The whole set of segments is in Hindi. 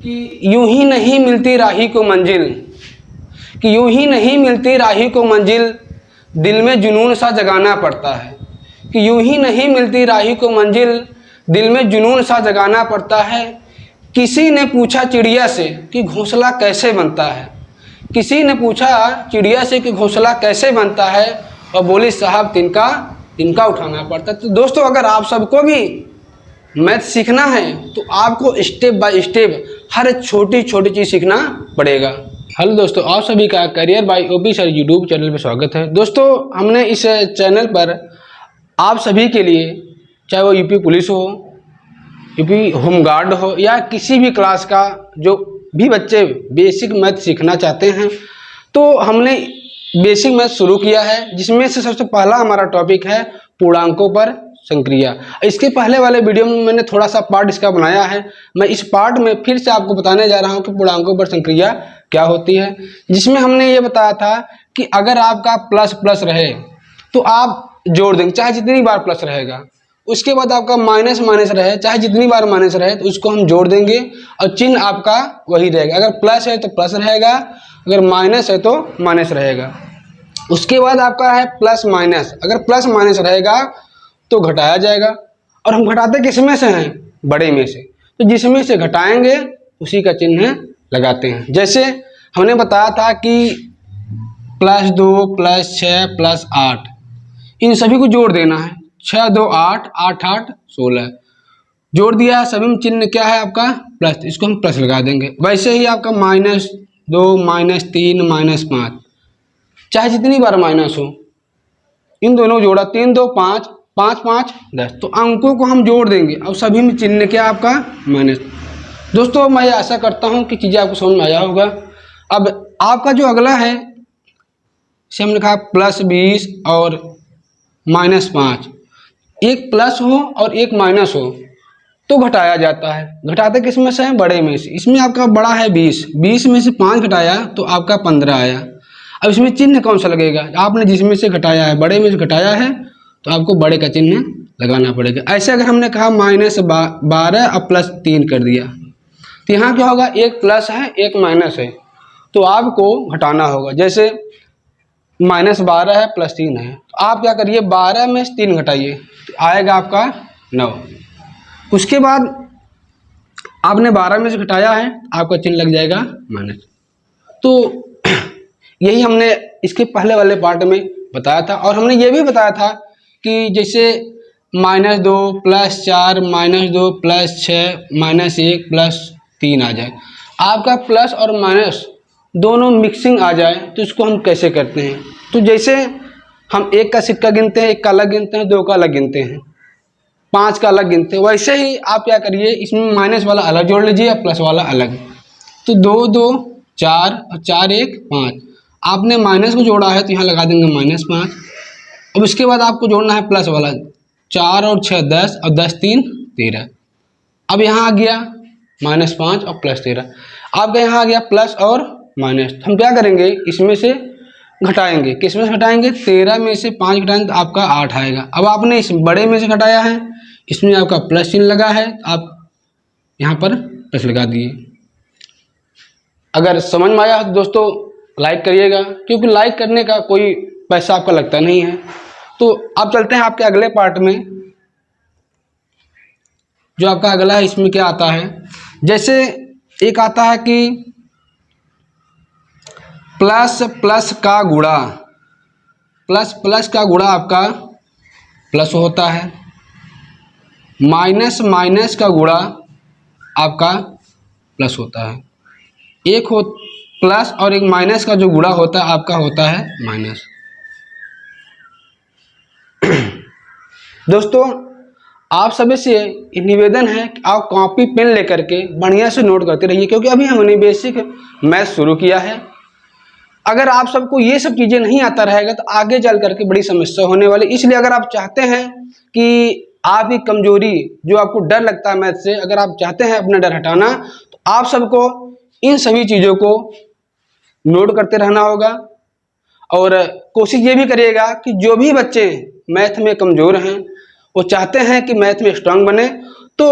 कि यूं ही नहीं मिलती राही को मंजिल, कि यूं ही नहीं मिलती राही को मंजिल, दिल में जुनून सा जगाना पड़ता है। कि यूं ही नहीं मिलती राही को मंजिल, दिल में जुनून सा जगाना पड़ता है। किसी ने पूछा चिड़िया से कि घोंसला कैसे बनता है, किसी ने पूछा चिड़िया से कि घोंसला कैसे बनता है, और बोली साहब तिनका तिनका उठाना पड़ता है। तो दोस्तों, अगर आप सबको भी मैथ सीखना है तो आपको स्टेप बाय स्टेप हर छोटी छोटी चीज़ सीखना पड़ेगा। हेलो दोस्तों, आप सभी का career bye OP sir YouTube channel पर स्वागत है। दोस्तों, हमने इस चैनल पर आप सभी के लिए, चाहे वो यूपी पुलिस हो, यूपी होमगार्ड हो, या किसी भी क्लास का जो भी बच्चे बेसिक मैथ सीखना चाहते हैं, तो हमने बेसिक मैथ शुरू किया है, जिसमें से सबसे पहला हमारा टॉपिक है पूर्णांकों पर संक्रिया। इसके पहले वाले वीडियो में मैंने थोड़ा सा पार्ट इसका बनाया है। मैं इस पार्ट में फिर से आपको बताने जा रहा हूं कि पूर्णांकों पर संक्रिया क्या होती है, जिसमें हमने ये बताया था कि अगर आपका प्लस प्लस रहे तो आप जोड़ देंगे, चाहे जितनी बार प्लस रहेगा। उसके बाद आपका माइनस माइनस रहे, चाहे जितनी बार माइनस रहे, तो उसको हम जोड़ देंगे और चिन्ह आपका वही रहेगा। अगर प्लस है तो प्लस रहेगा, अगर माइनस है तो माइनस रहेगा। उसके बाद आपका है प्लस माइनस, अगर प्लस माइनस रहेगा तो घटाया जाएगा, और हम घटाते किसमें से हैं? बड़े में से। तो जिसमें से घटाएंगे उसी का चिन्ह लगाते हैं। जैसे हमने बताया था कि +2 +6 +8, इन सभी को जोड़ देना है। 6 2 8 8 8 16 जोड़ दिया। सभी में चिन्ह क्या है आपका? प्लस, इसको हम प्लस लगा देंगे। वैसे ही आपका -2 -3 -5, चाहे जितनी बार माइनस हो, इन दोनों जोड़ा, 3 2 5 5 5 10, तो अंकों को हम जोड़ देंगे और सभी में चिन्ह क्या आपका? माइनस। दोस्तों, मैं आशा करता हूं कि चीज़ें आपको समझ में आया होगा। अब आपका जो अगला है, इसे हमने कहा +20 और -5, एक प्लस हो और एक माइनस हो तो घटाया जाता है। घटाते किस में से हैं? बड़े में से। इसमें आपका बड़ा है 20, 20 में से 5 घटाया तो आपका 15 आया। अब इसमें चिन्ह कौन सा लगेगा? आपने जिसमें से घटाया है, बड़े में से घटाया है, तो आपको बड़े का चिन्ह लगाना पड़ेगा। ऐसे अगर हमने कहा -12 और +3 कर दिया, तो यहाँ क्या होगा? एक प्लस है एक माइनस है, तो आपको घटाना होगा। जैसे -12 है +3 है, तो आप क्या करिए? 12 में से 3 घटाइए, तो आएगा आपका 9। उसके बाद आपने 12 में से घटाया है, आपका चिन्ह लग जाएगा माइनस। तो यही हमने इसके पहले वाले पार्ट में बताया था। और हमने ये भी बताया था कि जैसे -2 +4 -2 +6 -1 +3 आ जाए, आपका प्लस और माइनस दोनों मिक्सिंग आ जाए, तो इसको हम कैसे करते हैं? तो जैसे हम 1 का सिक्का गिनते हैं, 1 का अलग गिनते हैं, 2 का अलग गिनते हैं, 5 का अलग गिनते हैं, वैसे ही आप क्या करिए? इसमें माइनस वाला अलग जोड़ लीजिए, प्लस वाला अलग। तो 2 2 4 और 4 1 5, आपने माइनस को जोड़ा है तो यहाँ लगा देंगे -5। अब इसके बाद आपको जोड़ना है प्लस वाला, 4 और 6 10 और 10 3 13। अब यहाँ आ गया -5 और +13, आपका यहाँ आ गया प्लस और माइनस। हम क्या करेंगे? इसमें से घटाएंगे। किस में से घटाएंगे? 13 में से 5 घटाएंगे तो आपका 8 आएगा। अब आपने इस बड़े में से घटाया है, इसमें आपका प्लस चिन्ह लगा है, आप यहाँ पर प्लस लगा दिए। अगर समझ में आया तो दोस्तों लाइक करिएगा, क्योंकि लाइक करने का कोई पैसा आपका लगता नहीं है। तो अब चलते हैं आपके अगले पार्ट में। जो आपका अगला है, इसमें क्या आता है? जैसे एक आता है कि प्लस प्लस का गुणा, प्लस प्लस का गुणा आपका प्लस होता है, माइनस माइनस का गुणा आपका प्लस होता है। एक हो प्लस और एक माइनस का जो गुणा होता है आपका होता है माइनस। दोस्तों, आप सभी से निवेदन है कि आप कॉपी पेन लेकर के बढ़िया से नोट करते रहिए, क्योंकि अभी हमने बेसिक मैथ शुरू किया है। अगर आप सबको ये सब चीज़ें नहीं आता रहेगा तो आगे चल करके बड़ी समस्या होने वाली। इसलिए अगर आप चाहते हैं कि आपकी कमजोरी, जो आपको डर लगता है मैथ से, अगर आप चाहते हैं अपना डर हटाना, तो आप सबको इन सभी चीज़ों को नोट करते रहना होगा। और कोशिश ये भी करिएगा कि जो भी बच्चे मैथ में कमज़ोर हैं, वो चाहते हैं कि मैथ में स्ट्रांग बने, तो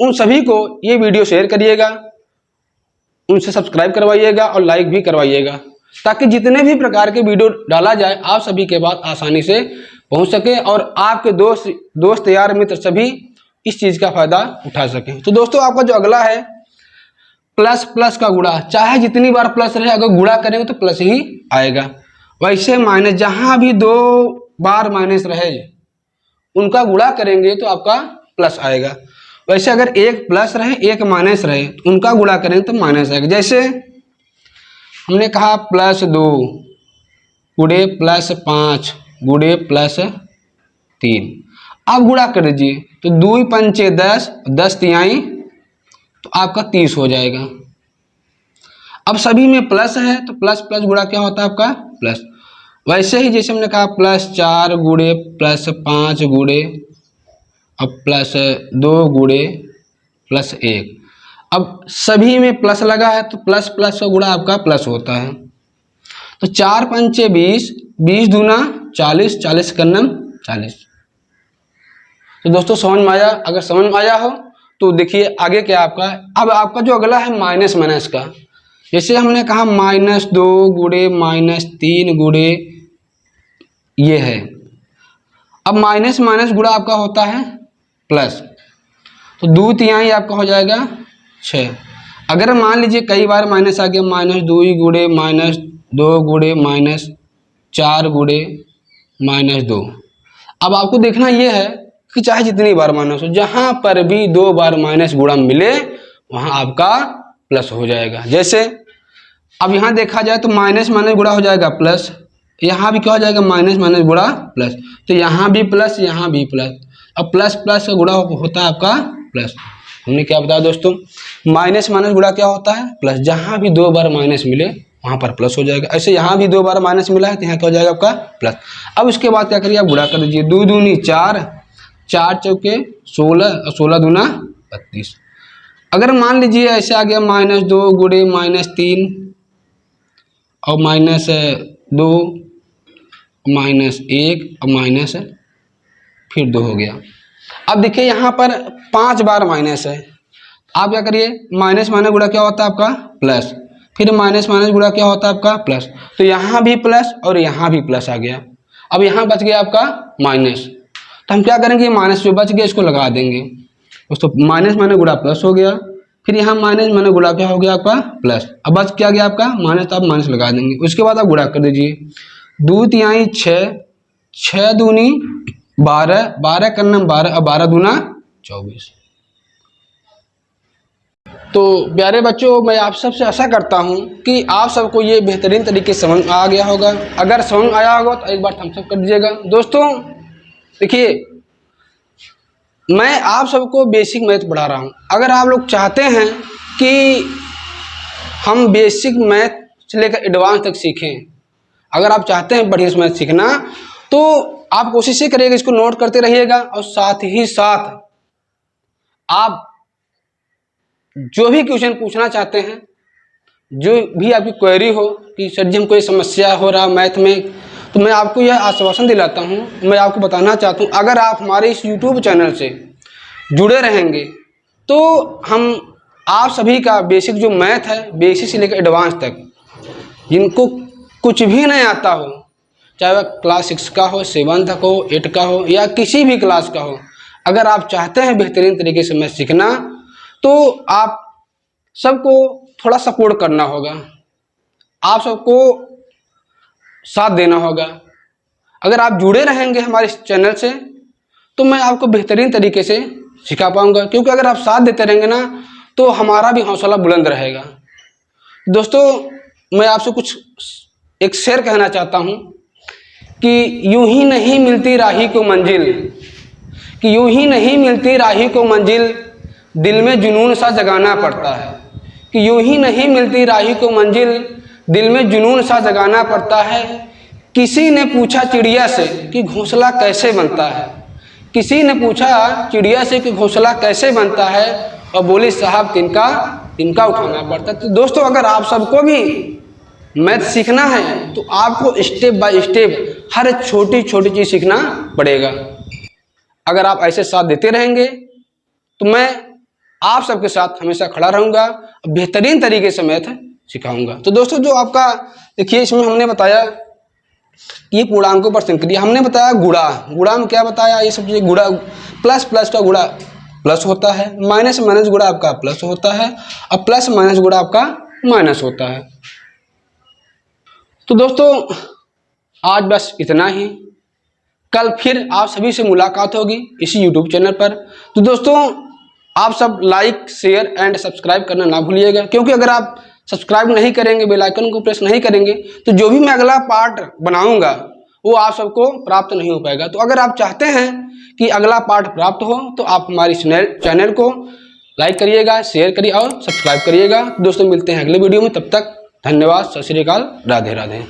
उन सभी को ये वीडियो शेयर करिएगा उनसे सब्सक्राइब करवाइएगा और लाइक भी करवाइएगा, ताकि जितने भी प्रकार के वीडियो डाला जाए आप सभी के पास आसानी से पहुंच सके और आपके दोस्त यार मित्र सभी इस चीज़ का फ़ायदा उठा सकें। तो दोस्तों आपका जो अगला है प्लस प्लस का गुणा, चाहे जितनी बार प्लस रहे अगर गुणा करेंगे तो प्लस ही आएगा। वैसे माइनस, जहाँ भी 2 बार माइनस रहे उनका गुणा करेंगे तो आपका प्लस आएगा। वैसे अगर एक प्लस रहे एक माइनस रहे तो उनका गुणा करेंगे तो माइनस आएगा। जैसे हमने कहा +2 गुणे +5 गुणे +3, आप गुणा कर दीजिए तो 2 पंचे 10, 10 तिहाई तो आपका 30 हो जाएगा। अब सभी में प्लस है तो प्लस प्लस गुणा क्या होता है आपका प्लस। वैसे ही जैसे हमने कहा +4 गुणे +5 गुणे अब +2 गुणे +1, अब सभी में प्लस लगा है तो प्लस प्लस का गुणा आपका प्लस होता है। तो 4 पंचे 20, 20 दूना 40, 40 कन्नम 40। तो दोस्तों समझ में आया? अगर समझ में आया हो तो देखिए आगे क्या आपका। अब आपका जो अगला है माइनस माइनस का, जैसे हमने कहा -2 गुणे -3 गुणे ये है। अब माइनस माइनस गुणा आपका होता है प्लस, तो 2 तिहाई आपका हो जाएगा 6। अगर मान लीजिए कई बार माइनस आ गया, -2 गुणे -2 गुणे -4 गुणे -2। अब आपको देखना ये है कि चाहे जितनी बार माइनस हो, जहाँ पर भी 2 बार माइनस गुणा मिले वहाँ आपका प्लस हो जाएगा। जैसे अब यहाँ देखा जाए तो माइनस माइनस गुणा हो जाएगा प्लस, यहाँ भी क्या हो जाएगा माइनस माइनस गुणा प्लस, तो यहाँ भी प्लस यहाँ भी प्लस। अब प्लस प्लस का गुणा होता है आपका प्लस। हमने क्या बताया दोस्तों, माइनस माइनस गुणा क्या होता है प्लस, जहाँ भी 2 बार माइनस मिले वहाँ पर प्लस हो जाएगा। ऐसे यहाँ भी 2 बार माइनस मिला है तो यहाँ क्या हो जाएगा आपका प्लस। अब उसके बाद क्या करिए आप गुणा कर दीजिए, 2 दूनी 4, 4 चौके 16 और 16 दूना 32। अगर मान लीजिए ऐसे आ गया -2 गुणे -3 और -2 -1 और फिर 2 हो गया। अब देखिए यहाँ पर 5 बार माइनस है, आप क्या करिए माइनस माइनस गुणा क्या होता है आपका प्लस, फिर माइनस माइनस गुणा क्या होता है आपका प्लस, तो यहाँ भी प्लस और यहाँ भी प्लस आ गया। अब यहाँ बच गया आपका माइनस, तो हम क्या करेंगे माइनस जो बच गया इसको लगा देंगे दोस्तों। माइनस माइनस गुणा प्लस हो गया, फिर यहाँ माइनस माइनस गुणा क्या हो गया आपका प्लस। अब बच क्या गया आपका माइनस, तो आप माइनस लगा देंगे। उसके बाद आप गुणा कर दीजिए, 2 तिहाई 6, 6 दूनी 12, 12 कन्नम 12 और 12 दूना 24। तो प्यारे बच्चों मैं आप सबसे आशा करता हूँ कि आप सबको ये बेहतरीन तरीके से समझ आ गया होगा। अगर समझ आया होगा तो एक बार थम्स अप कर दीजिएगा। दोस्तों देखिए मैं आप सबको बेसिक मैथ पढ़ा रहा हूँ। अगर आप लोग चाहते हैं कि हम बेसिक मैथ से लेकर एडवांस तक सीखें, अगर आप चाहते हैं बढ़िया से मैथ सीखना, तो आप कोशिश करिएगा इसको नोट करते रहिएगा और साथ ही साथ आप जो भी क्वेश्चन पूछना चाहते हैं, जो भी आपकी क्वेरी हो कि सर जी हम कोई समस्या हो रहा मैथ में, तो मैं आपको यह आश्वासन दिलाता हूँ, मैं आपको बताना चाहता हूँ अगर आप हमारे इस YouTube चैनल से जुड़े रहेंगे तो हम आप सभी का बेसिक जो मैथ है, बेसिक से लेकर एडवांस तक, जिनको कुछ भी नहीं आता हो, चाहे वह क्लास 6 का हो, 7 तक हो, 8 का हो या किसी भी क्लास का हो, अगर आप चाहते हैं बेहतरीन तरीके से मैथ सीखना तो आप सबको थोड़ा सपोर्ट करना होगा, आप सबको साथ देना होगा। अगर आप जुड़े रहेंगे हमारे इस चैनल से तो मैं आपको बेहतरीन तरीके से सिखा पाऊंगा, क्योंकि अगर आप साथ देते रहेंगे ना तो हमारा भी हौसला बुलंद रहेगा। दोस्तों मैं आपसे कुछ एक शेर कहना चाहता हूँ कि यूं ही नहीं मिलती राही को मंजिल, कि यूं ही नहीं मिलती राही को मंजिल, दिल में जुनून सा जगाना पड़ता है। कि यूं ही नहीं मिलती राही को मंजिल, दिल में जुनून सा जगाना पड़ता है। किसी ने पूछा चिड़िया से कि घोंसला कैसे बनता है, किसी ने पूछा चिड़िया से कि घोंसला कैसे बनता है, और बोली साहब तिनका उठाना पड़ता है। तो दोस्तों अगर आप सबको भी मैथ सीखना है तो आपको स्टेप बाय स्टेप हर छोटी छोटी चीज़ सीखना पड़ेगा। अगर आप ऐसे साथ देते रहेंगे तो मैं आप सबके साथ हमेशा खड़ा रहूँगा, बेहतरीन तरीके से मैथ सिखाऊंगा। तो दोस्तों जो आपका देखिए इसमें हमने बताया कि ये पूर्णांकों पर संक्रिया, हमने बताया गुणा में क्या बताया, ये सब चीज़ें गुणा, प्लस प्लस का गुणा प्लस होता है, माइनस माइनस गुणा आपका प्लस होता है, और प्लस माइनस गुणा आपका माइनस होता है। तो दोस्तों आज बस इतना ही, कल फिर आप सभी से मुलाकात होगी इसी YouTube चैनल पर। तो दोस्तों आप सब लाइक शेयर एंड सब्सक्राइब करना ना भूलिएगा, क्योंकि अगर आप सब्सक्राइब नहीं करेंगे, बेल आइकन को प्रेस नहीं करेंगे, तो जो भी मैं अगला पार्ट बनाऊंगा वो आप सबको प्राप्त नहीं हो पाएगा। तो अगर आप चाहते हैं कि अगला पार्ट प्राप्त हो तो आप हमारी चैनल को लाइक करिएगा, शेयर करिए और सब्सक्राइब करिएगा। दोस्तों मिलते हैं अगले वीडियो में, तब तक धन्यवाद, सत श्री अकाल, राधे राधे।